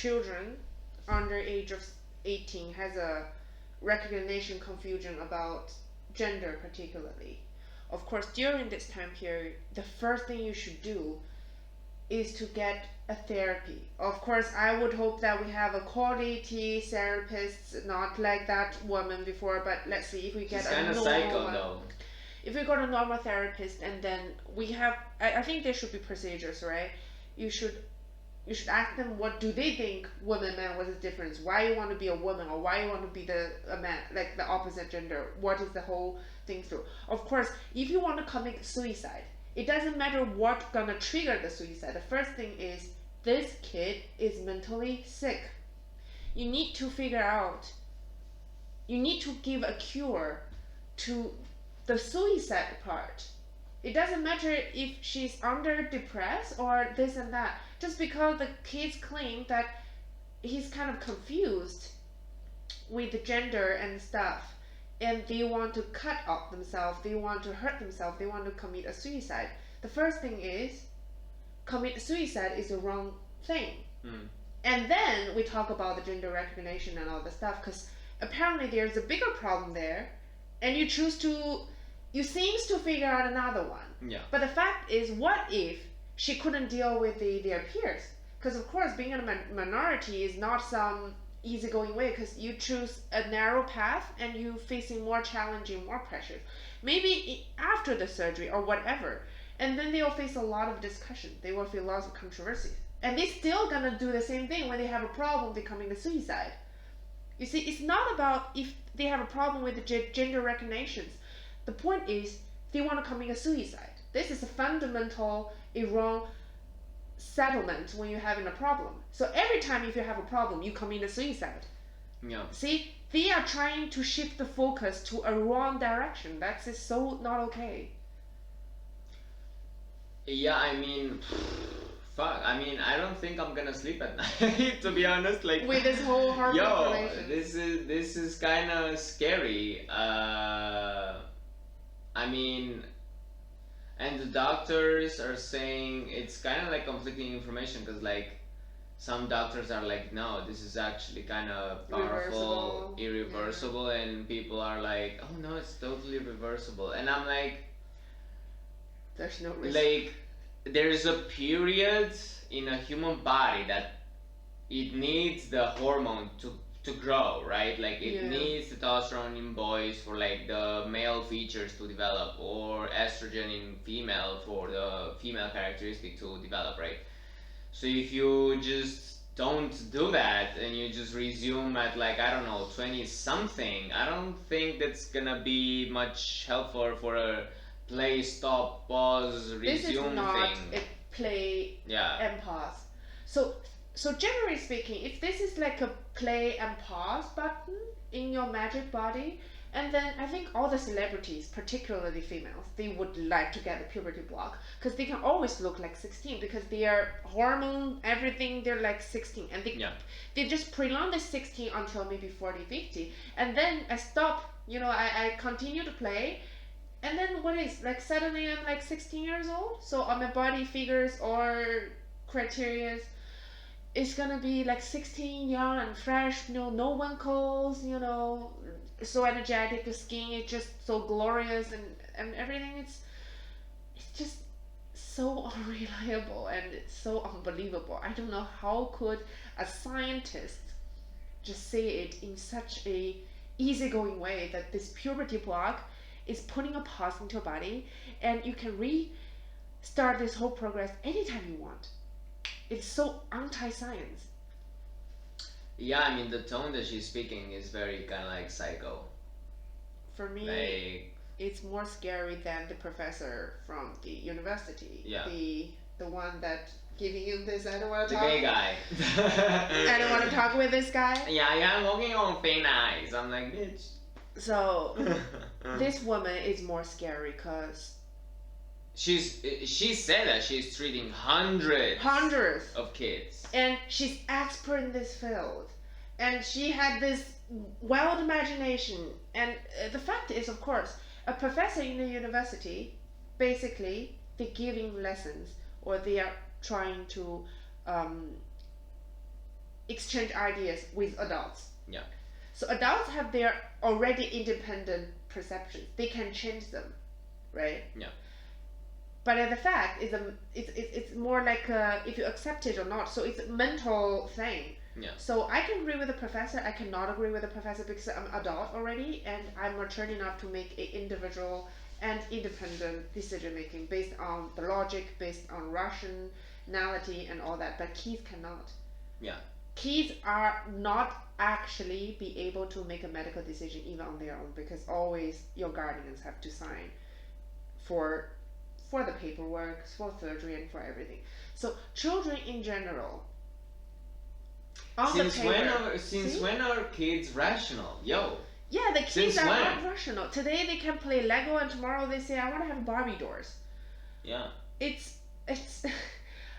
children under age of 18 has a recognition confusion about gender particularly. Of course, during this time period, the first thing you should do is to get a therapy. Of course, I would hope that we have a quality therapist, not like that woman before, but let's see if we get She's a kind of normal psycho one. though. If we got a normal therapist, and then we have, I think there should be procedures, right? You should you should ask them what do they think women men, what's the difference, why you want to be a woman or why you want to be a man, like the opposite gender, what is the whole thing through. Of course, if you want to commit suicide, it doesn't matter what's gonna trigger the suicide. The first thing is this kid is mentally sick. You need to figure out, you need to give a cure to the suicide part. It doesn't matter if she's under depressed or this and that. Just because the kids claim that he's kind of confused with the gender and stuff, and they want to cut off themselves, they want to hurt themselves, they want to commit a suicide. The first thing is, commit suicide is the wrong thing. Mm. And then we talk about the gender recognition and all the stuff, because apparently there's a bigger problem there, and you seems to figure out another one. Yeah. But the fact is, what if she couldn't deal with their peers? Because of course, being in a minority is not some easygoing way, because you choose a narrow path and you facing more challenging, more pressures. Maybe after the surgery or whatever, and then they will face a lot of discussion. They will face lots of controversies, and they still gonna do the same thing when they have a problem becoming a suicide. You see, it's not about if they have a problem with the gender recognitions. The point is they want to commit a suicide. This is a fundamental, a wrong settlement when you're having a problem. So every time if you have a problem, you commit a suicide. Yeah. See, they are trying to shift the focus to a wrong direction. That's just so not okay. Yeah, I mean, fuck. I mean, I don't think I'm gonna sleep at night. To be honest, like With this whole hormone yo, relation. this is kind of scary. I mean, and the doctors are saying it's kind of like conflicting information, because like some doctors are like, no, this is actually kind of powerful, Reversible. irreversible, and people are like, oh no, it's totally reversible, and I'm like, There's no risk. like there's a period in a human body that it needs the hormone to grow, right? Like it Yeah. needs testosterone in boys for like the male features to develop, or estrogen in female for the female characteristic to develop, right? So if you just don't do that and you just resume at like, I don't know, 20 something, I don't think that's gonna be much helpful for a play, stop, pause, This is resume not thing. a play Yeah. and pause. So generally speaking, if this is like a play and pause button in your magic body, and then I think all the celebrities, particularly females, they would like to get the puberty block, because they can always look like 16, because their hormone, everything, they're like 16, and Yeah. they just prolong the 16 until maybe 40, 50, and then I stop, I continue to play, and then what is, like suddenly I'm like 16 years old, so on my body figures or criteria, it's gonna be like 16, young and fresh, no wrinkles, so energetic, the skin is just so glorious, and everything, it's just so unreliable, and it's so unbelievable. I don't know how could a scientist just say it in such a easygoing way, that this puberty block is putting a pause into your body, and you can restart this whole progress anytime you want. It's so anti-science. Yeah, I mean, the tone that she's speaking is very kind of like psycho. For me, Like, it's more scary than the professor from the university. Yeah. The one that giving you this. I don't want to the talk. gay guy. I don't want to talk with this guy. Yeah, I'm walking on thin ice. I'm like, bitch. So this woman is more scary because She said that she's treating hundreds of kids. and she's expert in this field, and she had this wild imagination. And the fact is, of course, a professor in the university, basically they're giving lessons, or they are trying to exchange ideas with adults. Yeah. So adults have their already independent perceptions. They can change them, right? Yeah. But the fact is, it's more like if you accept it or not. So it's a mental thing. Yeah. So I can agree with the professor. I cannot agree with the professor because I'm adult already and I'm mature enough to make an individual and independent decision making based on the logic, based on rationality and all that. But kids cannot. Yeah. Kids are not actually be able to make a medical decision even on their own because always your guardians have to sign for the paperwork, for surgery, and for everything. So children in general, on Since the paper, when are kids rational? Yo. Yeah, the kids Since are when? not rational. Today they can play Lego, and tomorrow they say I want to have Barbie doors. Yeah. It's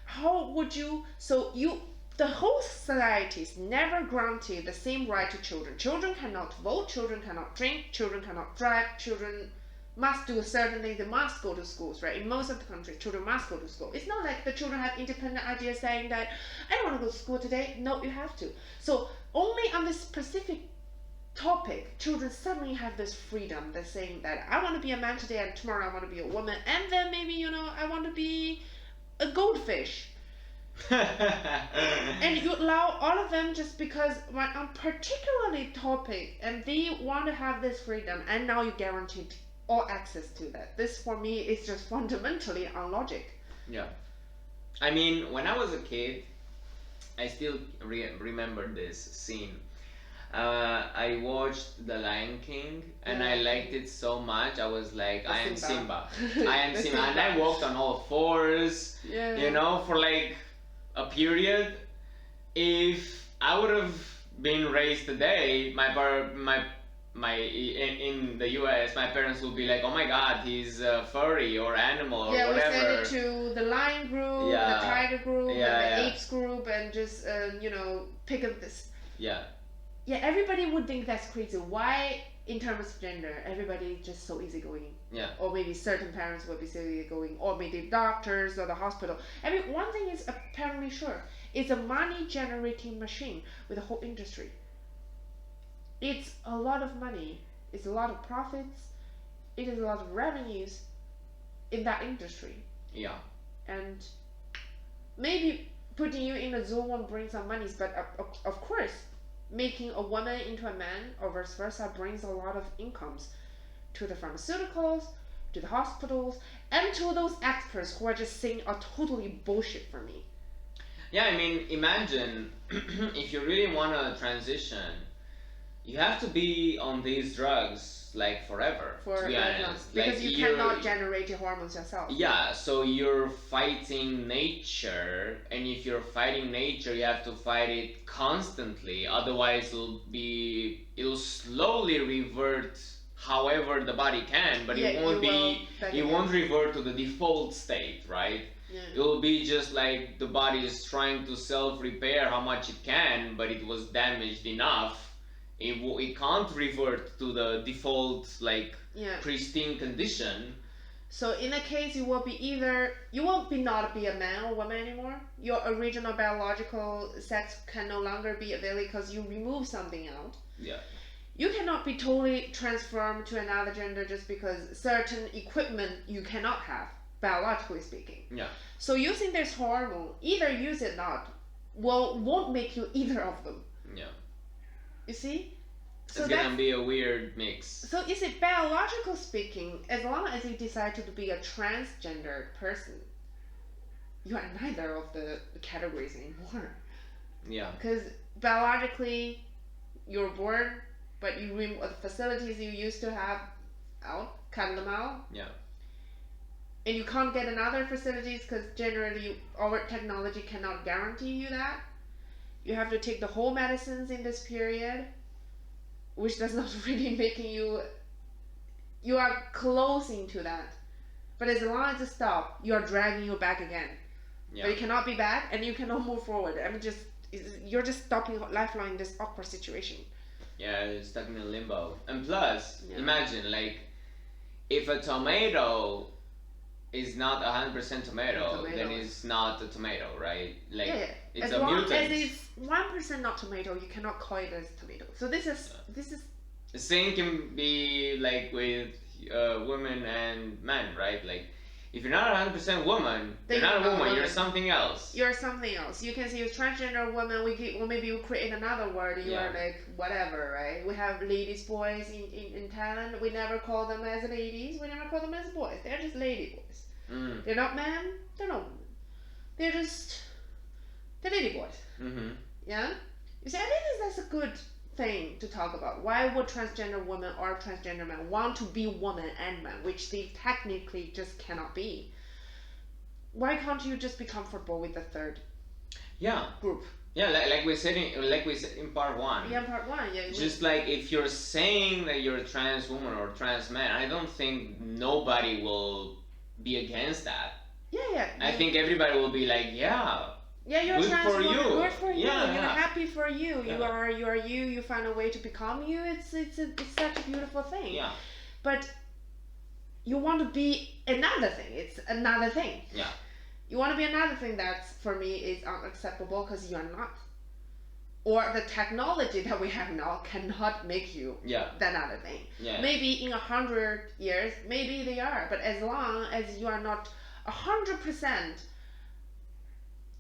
how would you? So you. The whole society is never granted the same right to children. Children cannot vote, children cannot drink, children cannot drive, children must do certain things, they must go to schools, right? In most of the countries, children must go to school. It's not like the children have independent ideas saying that, I don't want to go to school today. No, you have to. So only on this specific topic, children suddenly have this freedom. They're saying that I want to be a man today and tomorrow I want to be a woman. And then maybe, I want to be a goldfish. And you allow all of them just because on particularly topic and they want to have this freedom and now you guaranteed all access to that. This for me is just fundamentally unlogic. Yeah. I mean, when I was a kid, I still remember this scene. I watched The Lion King and I liked it so much. I was like, I am Simba. I am Simba. And I walked on all fours, for like a period. If I would have been raised today, in the US, my parents would be like, oh my god, he's furry or animal or whatever. Yeah, we send it to the lion group, the tiger group, and the apes group, and just, pick up this. Yeah. Yeah, everybody would think that's crazy. Why, in terms of gender, everybody just so easygoing? Yeah. Or maybe certain parents would be so easygoing, or maybe doctors or the hospital. I mean, one thing is apparently sure. It's a money-generating machine with a whole industry. It's a lot of money. It's a lot of profits. It is a lot of revenues in that industry. Yeah. And maybe putting you in a zoo won't bring some monies, but of course, making a woman into a man or vice versa brings a lot of incomes to the pharmaceuticals, to the hospitals, and to those experts who are just saying a totally bullshit for me. Yeah, I mean, imagine if you really want to transition, you have to be on these drugs like forever. To be honest, because you cannot generate your hormones yourself. Yeah, so you're fighting nature, and if you're fighting nature, you have to fight it constantly. Otherwise, it'll slowly revert however the body can, but it won't revert to the default state, right? Yeah. It will be just like the body is trying to self-repair how much it can, but it was damaged enough. It can't revert to the default pristine condition. So in a case, you will not be a man or woman anymore. Your original biological sex can no longer be available because you remove something out. Yeah. You cannot be totally transformed to another gender just because certain equipment you cannot have, biologically speaking. Yeah. So using this hormone, either use it or not, won't make you either of them. Yeah. You see? So it's gonna be a weird mix. So you see, biologically speaking, as long as you decide to be a transgender person, you are neither of the categories anymore. Yeah. Because biologically, you're born, but you remove the facilities you used to have out, cut them out. Yeah. And you can't get another facilities because generally our technology cannot guarantee you that. You have to take the whole medicines in this period, which does not really making you are closing to that. But as long as you stop, you are dragging you back again. Yeah. But you cannot be back and you cannot move forward. I mean, you're just stopping lifelong in this awkward situation. Yeah, it's stuck in a limbo. And plus, imagine if a tomato is not 100% tomato, Tomato. then it's not a tomato, right? Like Yeah. it's As a long mutant. as it's 1% not tomato, you cannot call it as tomato. So this is The same can be like with women and men, right? Like if you're not 100% woman, Then you're not you're a not a woman. You're woman. something else. You're something else. You can say you're transgender woman. Or maybe you create another word. You Yeah. are like whatever, right? We have ladies, boys in Thailand. We never call them as ladies. We never call them as boys. They're just lady boys. Mm. They're not men. They're not women. They're lady boys. Mm-hmm. Yeah. You see, I think that's a good thing to talk about. Why would transgender women or transgender men want to be woman and man, which they technically just cannot be? Why can't you just be comfortable with the third Yeah. group? Yeah, like we said in part one. Yeah, part one. Yeah. Just like if you're saying that you're a trans woman or trans man, I don't think nobody will be against that. Yeah. I think everybody will be like, yeah. Yeah, you're good trans for woman. you. Good for you. Yeah, You're yeah. happy for you. Yeah. You are you. You find a way to become you. It's such a beautiful thing. Yeah. But you want to be another thing. It's another thing. Yeah. You want to be another thing that's for me is unacceptable because you are not. Or the technology that we have now cannot make you that other thing. Yeah. Maybe in 100 years, maybe they are. But as long as you are not 100%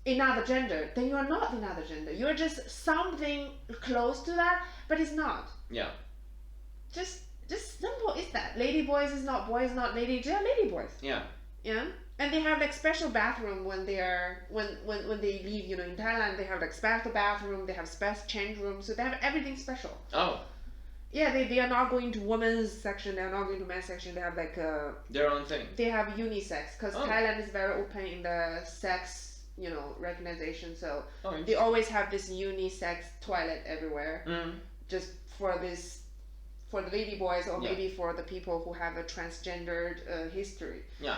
another gender, then you are not another gender. You are just something close to that, but it's not. Yeah. Just simple is that. Lady boys is not boys, not lady. They are lady boys. Yeah. Yeah. And they have like special bathroom when they are when they leave. You know, in Thailand they have like special bathroom. They have special change room. So they have everything special. Oh. Yeah, they are not going to women's section. They are not going to men's section. They have like their own thing. They have unisex because Thailand is very open in the sex, you know, recognition. So they always have this unisex toilet everywhere, just for the lady boys or maybe for the people who have a transgendered history. Yeah.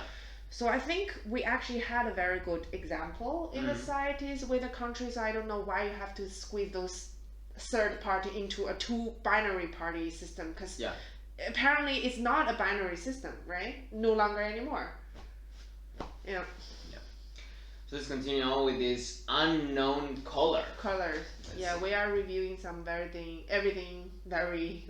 So I think we actually had a very good example in the societies with the countries. I don't know why you have to squeeze those third party into a two binary party system because apparently it's not a binary system, right? No longer anymore. Yeah. So let's continue on with this unknown color. Colors. Yeah, we are reviewing some everything very